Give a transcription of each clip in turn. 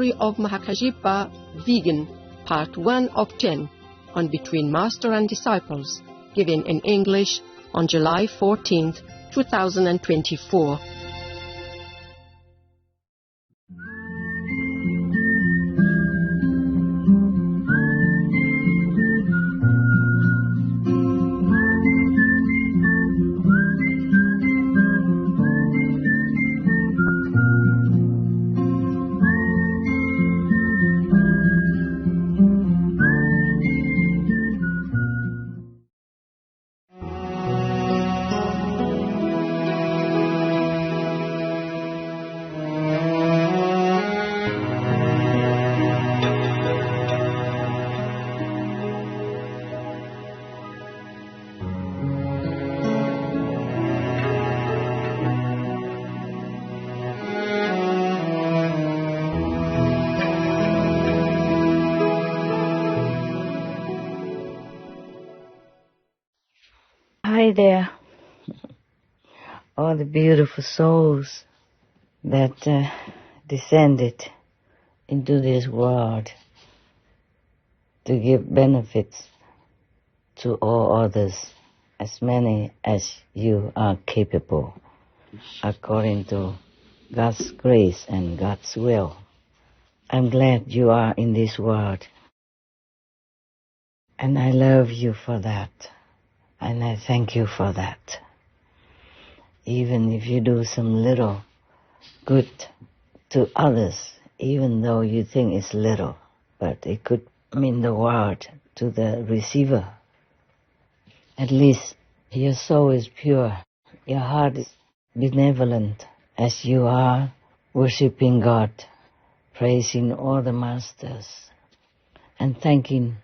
Story of Mahakasyapa, Vegan, Part 1 of 10, on Between Master and Disciples, given in English on July 14th, 2024. Hi there, all the beautiful souls that descended into this world to give benefits to all others, as many as you are capable, according to God's grace and God's will. I'm glad you are in this world, and I love you for that. And I thank you for that. Even if you do some little good to others, even though you think it's little, but it could mean the world to the receiver. At least your soul is pure, your heart is benevolent, as you are worshiping God, praising all the masters, and thanking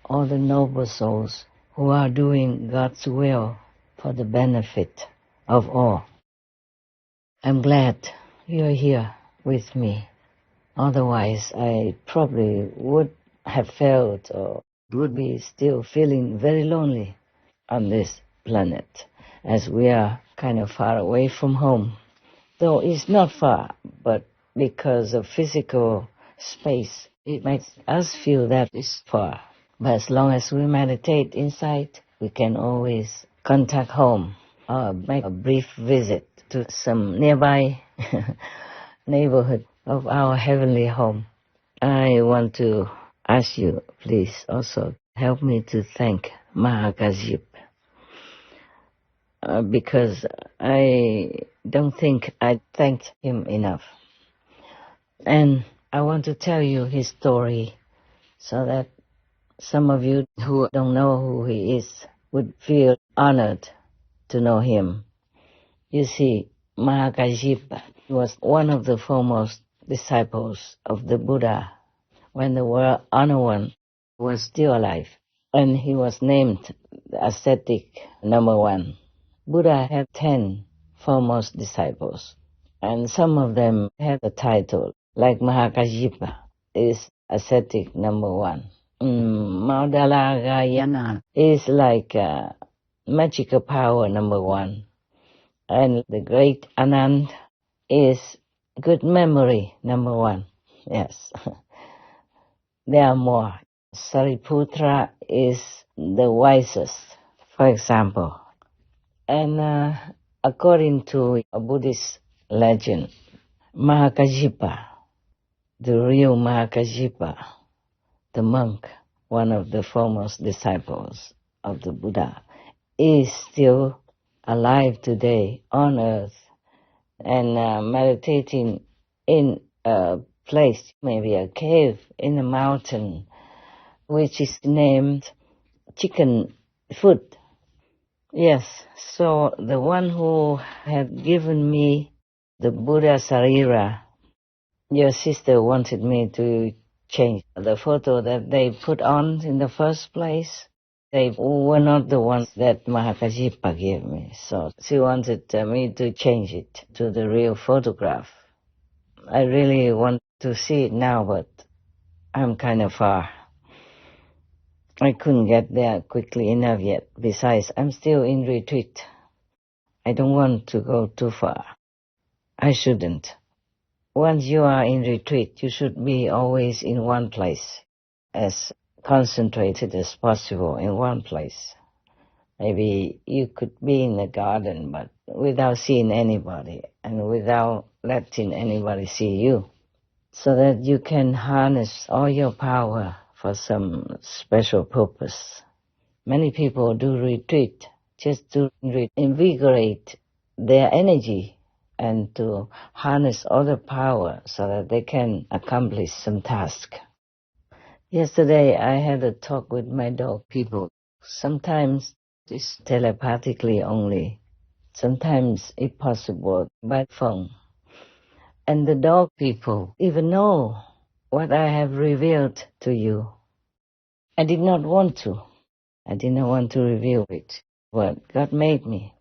all the noble souls who are doing God's will for the benefit of all. I'm glad you're here with me. Otherwise, I probably would have felt or would be still feeling very lonely on this planet, as we are kind of far away from home. Though it's not far, but because of physical space, it makes us feel that it's far. But as long as we meditate inside, we can always contact home or make a brief visit to some nearby neighborhood of our heavenly home. I want to ask you, please also help me to thank Mahakasyapa, because I don't think I thanked him enough. And I want to tell you his story so that some of you who don't know who he is would feel honored to know him. You see, Mahakasyapa was one of the foremost disciples of the Buddha when the world Honor One was still alive, and he was named the ascetic number 1. Buddha had 10 foremost disciples, and some of them had the title, like Mahakasyapa is ascetic number 1. Maudalagayana is like magical power number 1. And the great Anand is good memory number 1. Yes. There are more. Sariputra is the wisest, for example. And according to a Buddhist legend, Mahakasyapa, the real Mahakasyapa, the monk, one of the foremost disciples of the Buddha, is still alive today on earth and meditating in a place, maybe a cave in a mountain, which is named Chicken Foot. Yes, so the one who had given me the Buddha Sarira, your sister wanted me to change the photo that they put on in the first place. They were not the ones that Mahakasyapa gave me, so she wanted me to change it to the real photograph. I really want to see it now, but I'm kind of far. I couldn't get there quickly enough yet. Besides, I'm still in retreat. I don't want to go too far. I shouldn't. once you are in retreat, you should be always in one place, as concentrated as possible in one place. Maybe you could be in the garden, but without seeing anybody and without letting anybody see you, so that you can harness all your power for some special purpose. Many people do retreat just to invigorate their energy and to harness all the power so that they can accomplish some task. Yesterday I had a talk with my dog people. Sometimes it's telepathically only, sometimes if possible by phone. And the dog people even know what I have revealed to you. I did not want to. I did not want to reveal it, but God made me.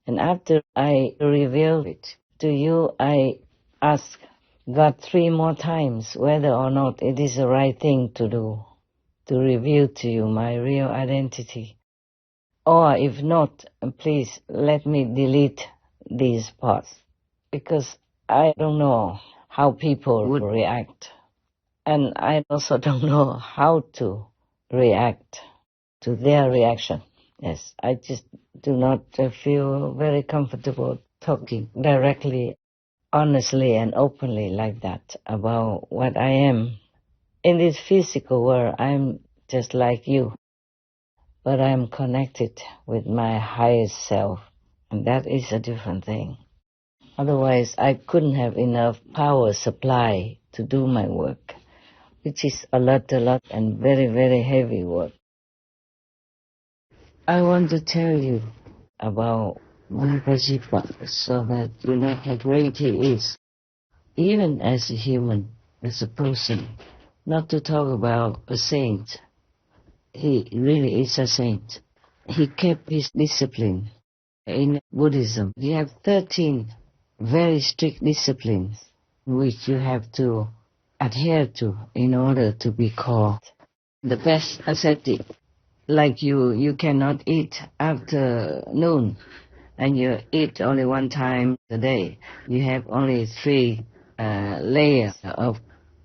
And after I revealed it to you, I asked God 3 more times whether or not it is the right thing to do, to reveal to you my real identity. Or if not, please let me delete these parts, because I don't know how people would react. And I also don't know how to react to their reaction. Yes, I just do not feel very comfortable talking directly, honestly, and openly like that about what I am. In this physical world, I'm just like you, but I'm connected with my highest self, and that is a different thing. Otherwise, I couldn't have enough power supply to do my work, which is a lot, and very, very heavy work. I want to tell you about Mahakasyapa so that you know how great he is, even as a human, as a person. Not to talk about a saint. He really is a saint. He kept his discipline. In Buddhism, you have 13 very strict disciplines which you have to adhere to in order to be called the best ascetic. Like you cannot eat after noon, and you eat only 1 time a day. You have only 3 layers of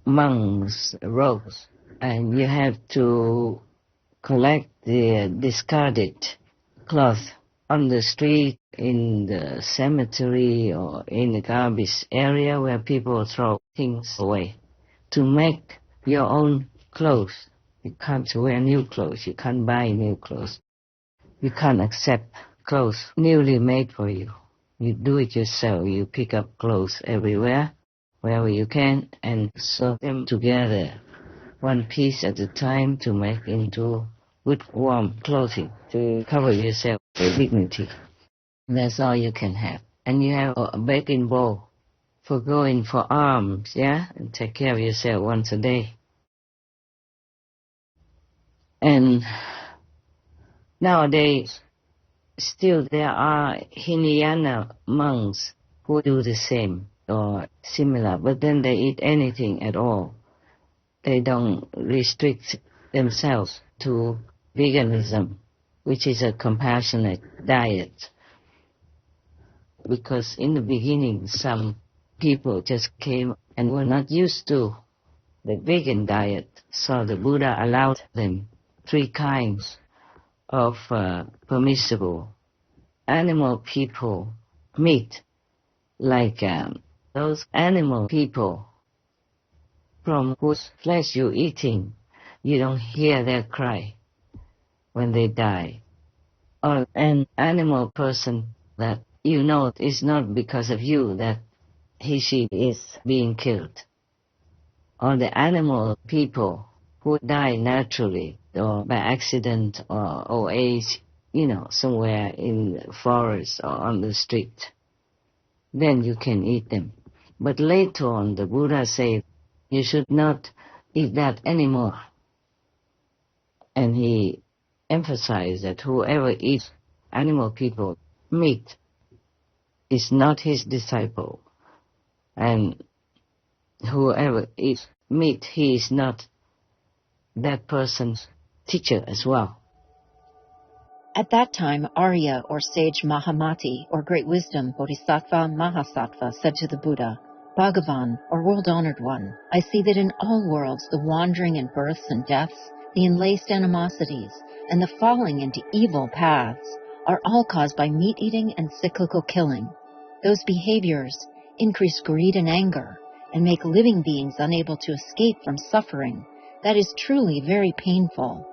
monks' robes, and you have to collect the discarded cloth on the street, in the cemetery, or in the garbage area where people throw things away, to make your own clothes. You can't wear new clothes. You can't buy new clothes. You can't accept clothes newly made for you. You do it yourself. You pick up clothes everywhere, wherever you can, and sew them together, one piece at a time, to make into good warm clothing, to cover yourself with dignity. That's all you can have. And you have a baking bowl for going for alms, yeah? And take care of yourself once a day. And nowadays, still there are Hinayana monks who do the same or similar, but then they eat anything at all. They don't restrict themselves to veganism, which is a compassionate diet. Because in the beginning, some people just came and were not used to the vegan diet, so the Buddha allowed them 3 kinds of permissible animal people meat, like those animal people from whose flesh you're eating, you don't hear their cry when they die. Or an animal person that you know is not because of you that she is being killed. Or the animal people who die naturally, or by accident, or old age, somewhere in the forest or on the street. Then you can eat them. But later on, the Buddha said, you should not eat that anymore. And he emphasized that whoever eats animal people meat is not his disciple. And whoever eats meat, he is not that person's teacher as well. At that time, Arya, or sage Mahamati, or great wisdom, Bodhisattva Mahasattva, said to the Buddha, Bhagavan, or world-honored one, I see that in all worlds the wandering in births and deaths, the enlaced animosities, and the falling into evil paths are all caused by meat-eating and cyclical killing. Those behaviors increase greed and anger and make living beings unable to escape from suffering. That is truly very painful.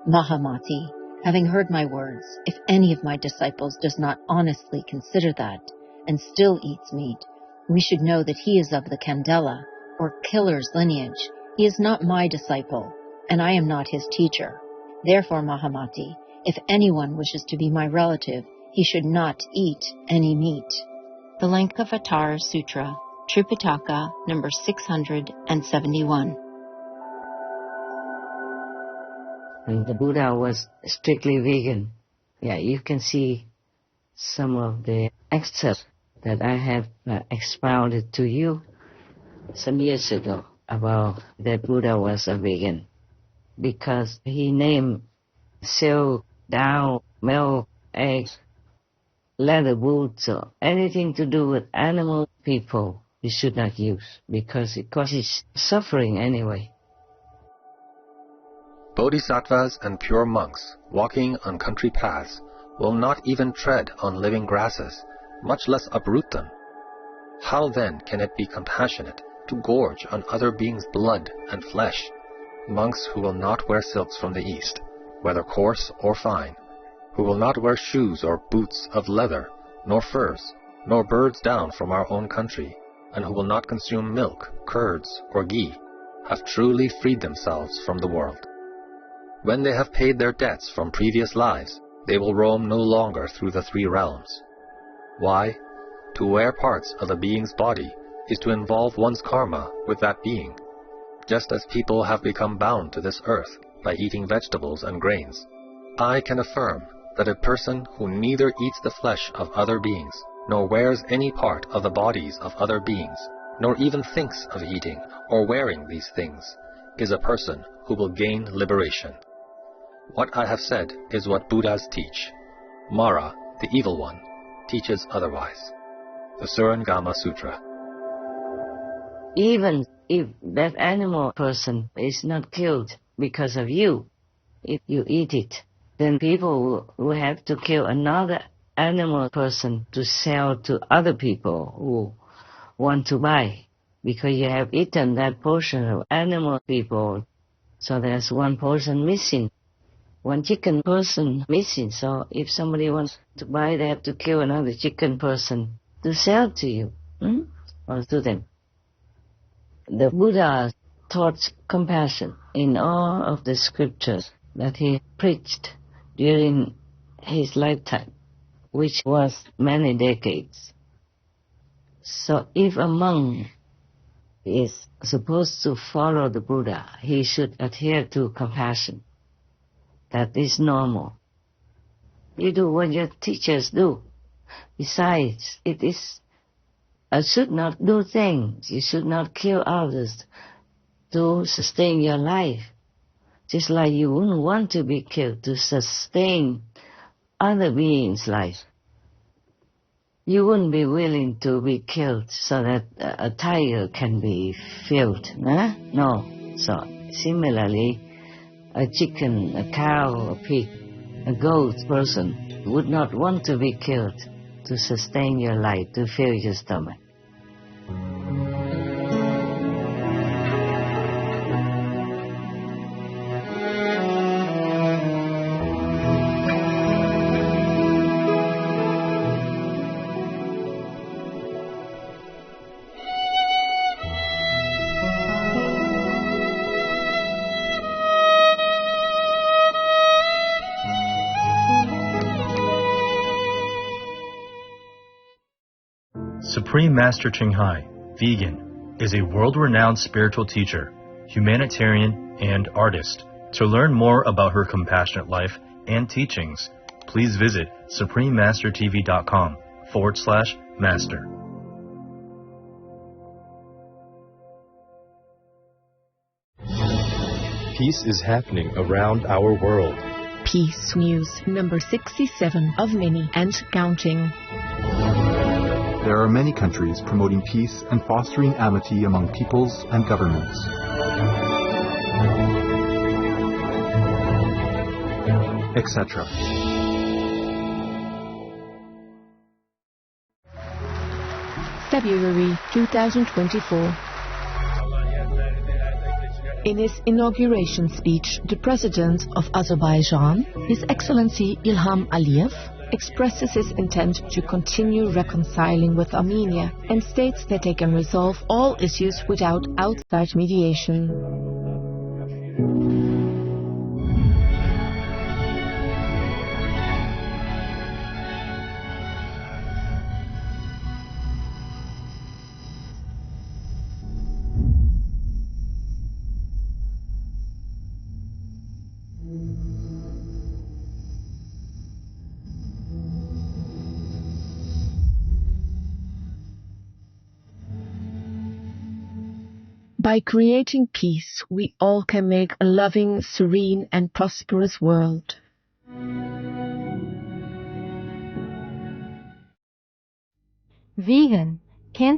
Mahamati, having heard my words, if any of my disciples does not honestly consider that and still eats meat, we should know that he is of the Candela, or killer's lineage. He is not my disciple, and I am not his teacher. Therefore, Mahamati, if anyone wishes to be my relative, he should not eat any meat. The Lankavatara Sutra, Tripitaka, number 671. And the Buddha was strictly vegan. Yeah, you can see some of the excerpts that I have expounded to you some years ago about that Buddha was a vegan, because he named silk, down, milk, eggs, leather boots, or anything to do with animal people you should not use, because it causes suffering anyway. Bodhisattvas and pure monks walking on country paths will not even tread on living grasses, much less uproot them. How then can it be compassionate to gorge on other beings' blood and flesh? Monks who will not wear silks from the East, whether coarse or fine, who will not wear shoes or boots of leather, nor furs, nor birds down from our own country, and who will not consume milk, curds, or ghee, have truly freed themselves from the world. When they have paid their debts from previous lives, they will roam no longer through the three realms. Why? To wear parts of a being's body is to involve one's karma with that being, just as people have become bound to this earth by eating vegetables and grains. I can affirm that a person who neither eats the flesh of other beings, nor wears any part of the bodies of other beings, nor even thinks of eating or wearing these things, is a person who will gain liberation. What I have said is what Buddhas teach. Mara, the evil one, teaches otherwise. The Surangama Sutra. Even if that animal person is not killed because of you, if you eat it, then people will have to kill another animal person to sell to other people who want to buy, because you have eaten that portion of animal people. So there's one person missing, one chicken person missing. So if somebody wants to buy, they have to kill another chicken person to sell to you, or to them. The Buddha taught compassion in all of the scriptures that he preached during his lifetime, which was many decades. So if a monk is supposed to follow the Buddha, he should adhere to compassion. That is normal. You do what your teachers do. Besides, it is, you should not do things. You should not kill others to sustain your life. Just like you wouldn't want to be killed to sustain other beings' life. You wouldn't be willing to be killed so that a tiger can be filled. Huh? No. So, similarly, a chicken, a cow, a pig, a goat person would not want to be killed to sustain your life, to fill your stomach. Supreme Master CHINGHAI, vegan, is a world-renowned spiritual teacher, humanitarian, and artist. To learn more about her compassionate life and teachings, please visit suprememastertv.com/master. Peace is happening around our world. Peace News, number 67 of many and counting. there are many countries promoting peace and fostering amity among peoples and governments. Etc. February 2024. In his inauguration speech, the President of Azerbaijan, His Excellency Ilham Aliyev, expresses his intent to continue reconciling with Armenia and states that they can resolve all issues without outside mediation. By creating peace, we all can make a loving, serene, and prosperous world. Vegan,